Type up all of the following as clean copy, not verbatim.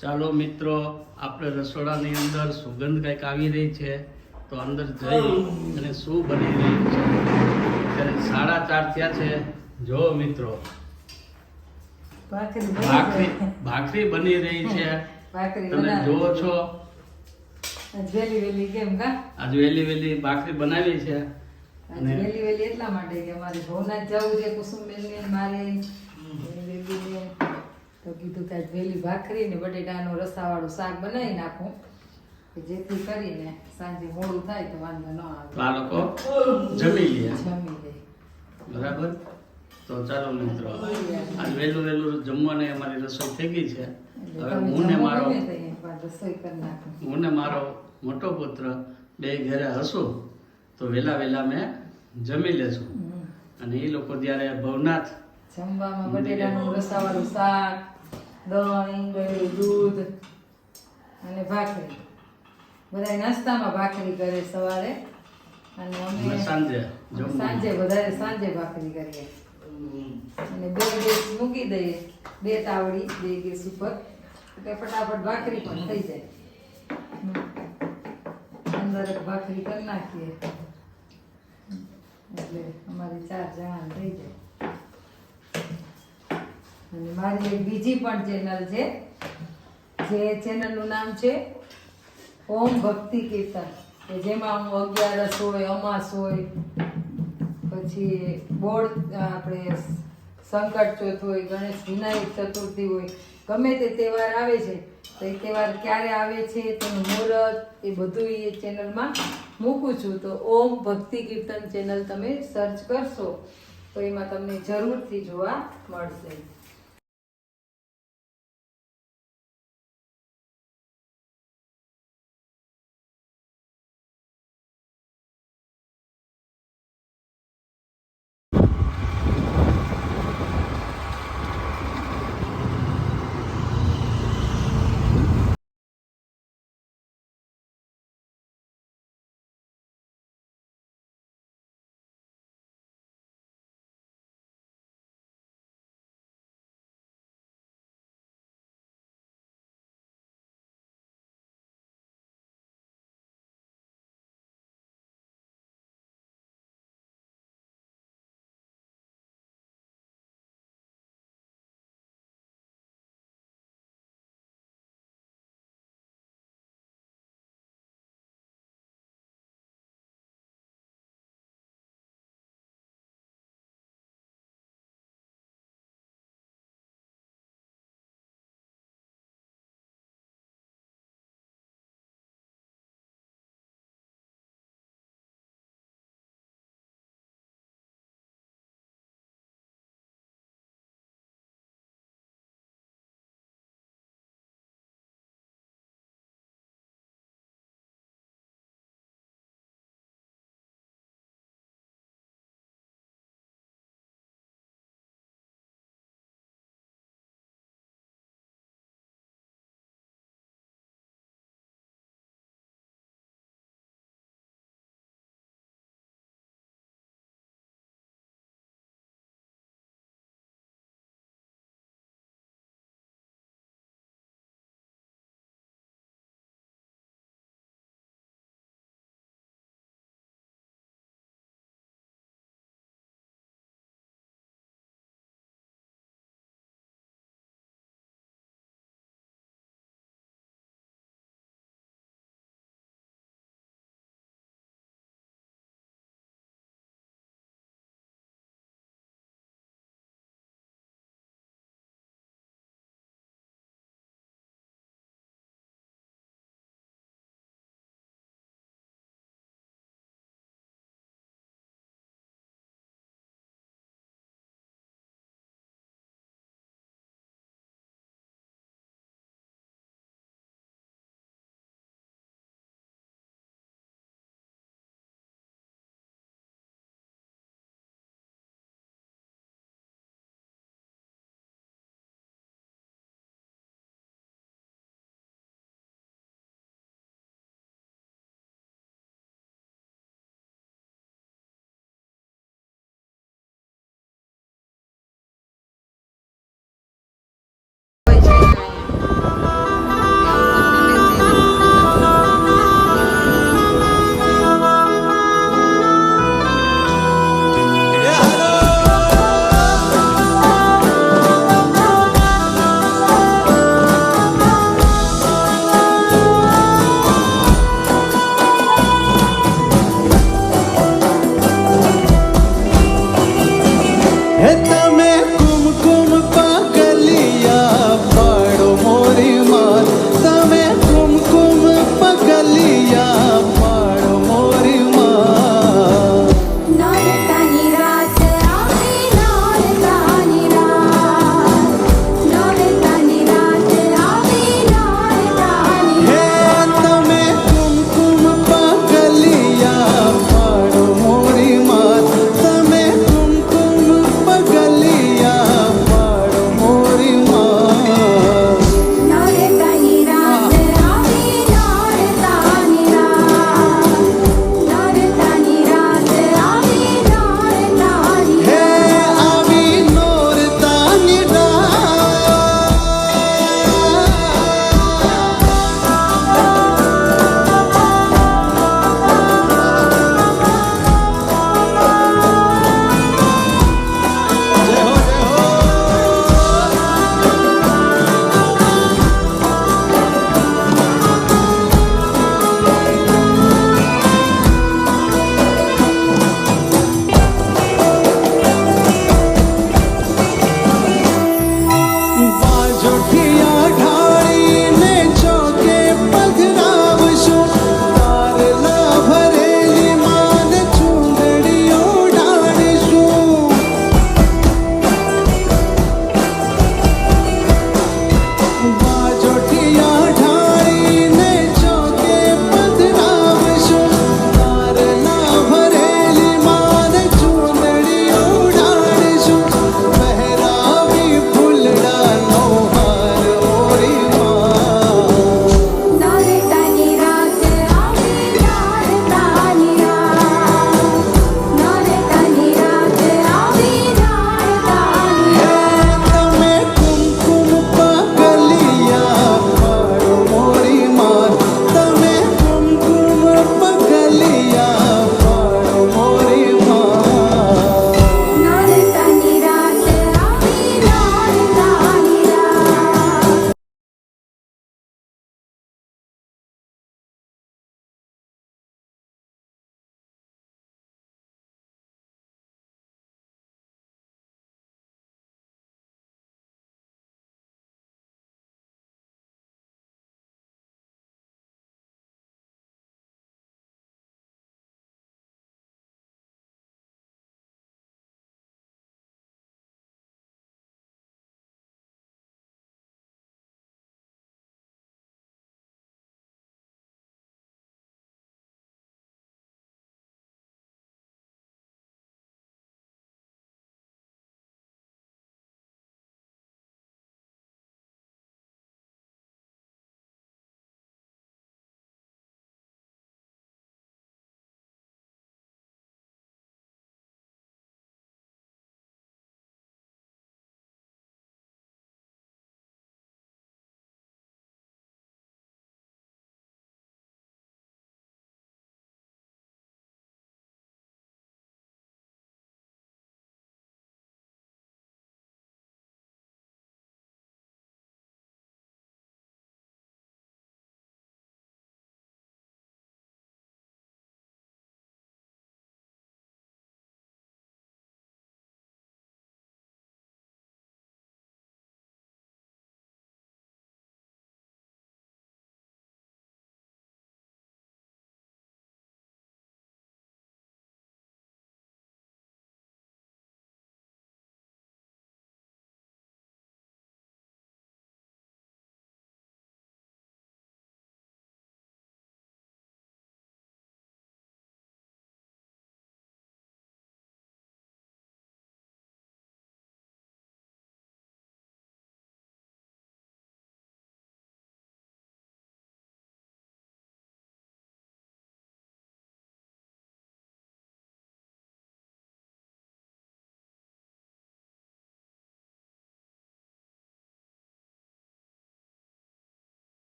ચાલો મિત્રો, આપણે રસોડાની અંદર સુગંધ કંઈક આવી રહી છે, તો અંદર જઈ અને શું બની રહ્યું છે. અત્યારે 4:30 થયા છે. જો મિત્રો, ભાખરી બની રહી છે. તમે જુઓ છો, આજ વેલી ભાખરી બનાવી છે. અને વેલી એટલા માટે કે અમારે ભવનાથ જવું છે, કુસુમબેન ને મારે બેબીને, તો કીધું કે વેલી ભાખરી ને બટેટાનો રસાવાળું શાક બનાવી નાખું, જેથી કરીને સાંજે મોડું થાય તો વાંધો ન આવે. આ લોકો જમી લે. બરાબર. તો ચાલો મિત્રો, આજ વહેલું જમવાની અમારી રસોઈ થઈ ગઈ છે. હવે હું ને મારો મોટો પુત્ર બે ઘરે હશું તો વેલા મેં જમી લેશું. અને એ લોકો ત્યારે ભવનાથ જમવામાં બટેટાનું રસાવાળું શાક, દહીં, દૂધ અને ભાખરી. બધા નાસ્તામાં ભાખરી કરે સવારે, અને અમે સાંજે સાંજે ભાખરી કરીએ. અને બે ગેસ મૂકી દઈએ, બે તાવડી બે ગેસ ઉપર, એટલે ફટાફટ ભાખરી પણ થઈ જાય. અંદર ભાખરી કરી નાખીએ એટલે અમારી 4 જણા થઈ જાય. અને મારી એક બીજી પણ ચેનલ છે, જે ચેનલનું નામ છે ઓમ ભક્તિ કીર્તન, કે જેમાં હું 11 હોય, અમાસ હોય, પછી બોર્ડ આપણે સંકટ ચોથ હોય, ગણેશ વિનાયક ચતુર્થી હોય, ગમે તે તહેવાર આવે છે તો એ તહેવાર ક્યારે આવે છે, તેનું મુહૂર્ત, એ બધું એ ચેનલમાં મૂકું છું. તો ઓમ ભક્તિ કીર્તન ચેનલ તમે સર્ચ કરશો તો એમાં તમને જરૂરથી જોવા મળશે.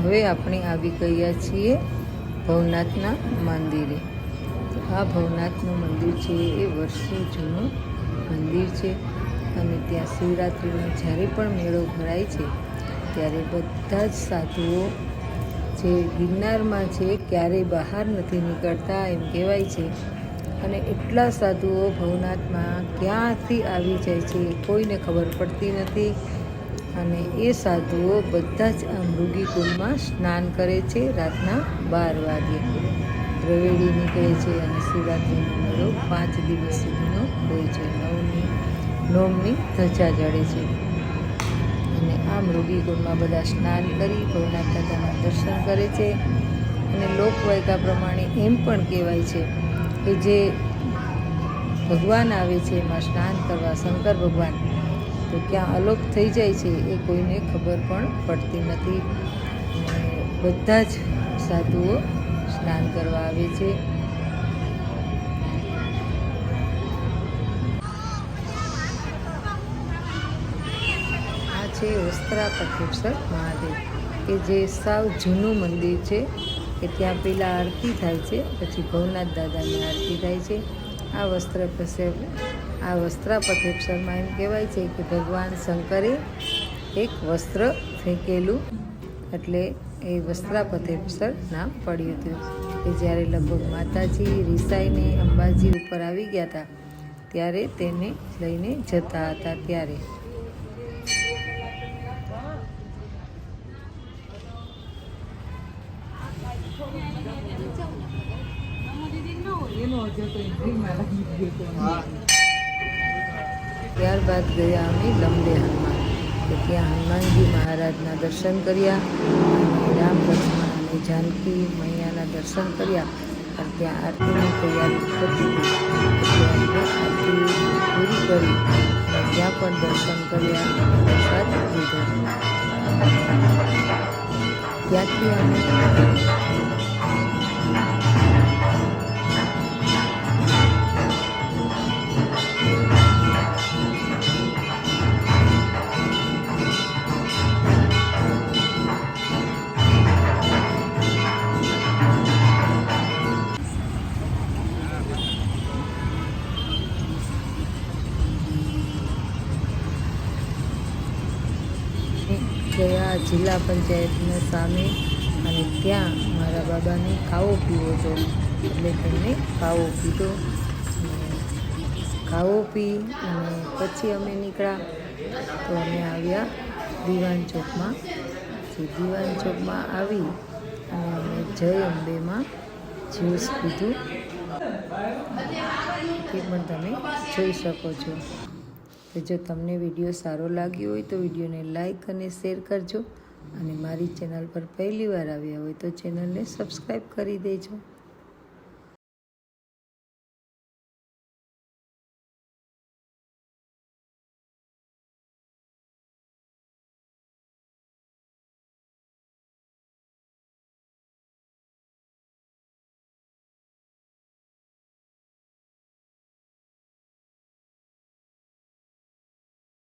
હવે આપણે આવી ગયા છીએ ભવનાથના મંદિરે. તો આ ભવનાથનું મંદિર છે એ વર્ષો જૂનું મંદિર છે અને ત્યાં શિવરાત્રિનો જ્યારે પણ મેળો ભરાય છે ત્યારે બધા જ સાધુઓ જે ગિરનારમાં છે ક્યારેય બહાર નથી નીકળતા એમ કહેવાય છે. અને એટલા સાધુઓ ભવનાથમાં ક્યાંથી આવી જાય છે કોઈને ખબર પડતી નથી. અને એ સાધુઓ બધા જ આ મૃગીકુંડમાં સ્નાન કરે છે રાતના 12 વાગ્યે. પ્રવેડી નીકળે છે અને શિવરાત્રિનો મેળો 5 દિવસ સુધીનો હોય છે. નોમની ધજા જડે છે અને આ મૃગીકુંડમાં બધા સ્નાન કરી ભવનાથ દાદાના દર્શન કરે છે. અને લોકવાયકા પ્રમાણે એમ પણ કહેવાય છે કે જે ભગવાન આવે છે એમાં સ્નાન કરવા શંકર ભગવાન તો ક્યાં અલોપ થઈ જાય છે એ કોઈને ખબર પણ પડતી નથી. અને બધા જ સાધુઓ સ્નાન કરવા આવે છે. આ છે વસ્ત્રાપથેશ્વર મહાદેવ કે જે સાવ જૂનું મંદિર છે કે ત્યાં પહેલાં આરતી થાય છે પછી ભવનાથ દાદાની આરતી થાય છે. આ વસ્ત્રાપથેશ્વરમાં એમ કહેવાય છે કે ભગવાન શંકરે એક વસ્ત્ર ફેંકેલું એટલે એ વસ્ત્રાપથેશ્વર નામ પડ્યું હતું. કે જ્યારે લગભગ માતાજી રિસાઈને અંબાજી ઉપર આવી ગયા હતા ત્યારે તેને લઈને જતા હતા ત્યારે. ત્યારબાદ ગયા અમે લંબે હનુમાન તો ત્યાં હનુમાનજી મહારાજના દર્શન કર્યા અને રામ લક્ષ્મણ અને જાનકી મૈયાના દર્શન કર્યા. અને ત્યાં આરતીની તૈયારી થતી હતી એટલે આરતી પૂરી કરી અને ત્યાં પણ દર્શન કર્યા અને પ્રસાદ લીધો. ત્યાંથી અમે ગયા જિલ્લા પંચાયતની સામે અને ત્યાં મારા બાબાને ખાવો પીવો હતો એટલે તેમને ખાવો પીધો. ખાવો પી અને પછી અમે નીકળ્યા તો અમે આવ્યા દીવાન ચોકમાં. દીવાન ચોકમાં આવી અને અમે જય અંબેમાં જ્યુસ પીધું તે પણ તમે જોઈ શકો છો. તો જો તમને વિડીયો સારો લાગ્યો હોય તો વિડીયોને લાઈક અને શેર કરજો અને મારી ચેનલ પર પહેલી વાર આવ્યા હોય તો ચેનલને સબસ્ક્રાઈબ કરી દેજો.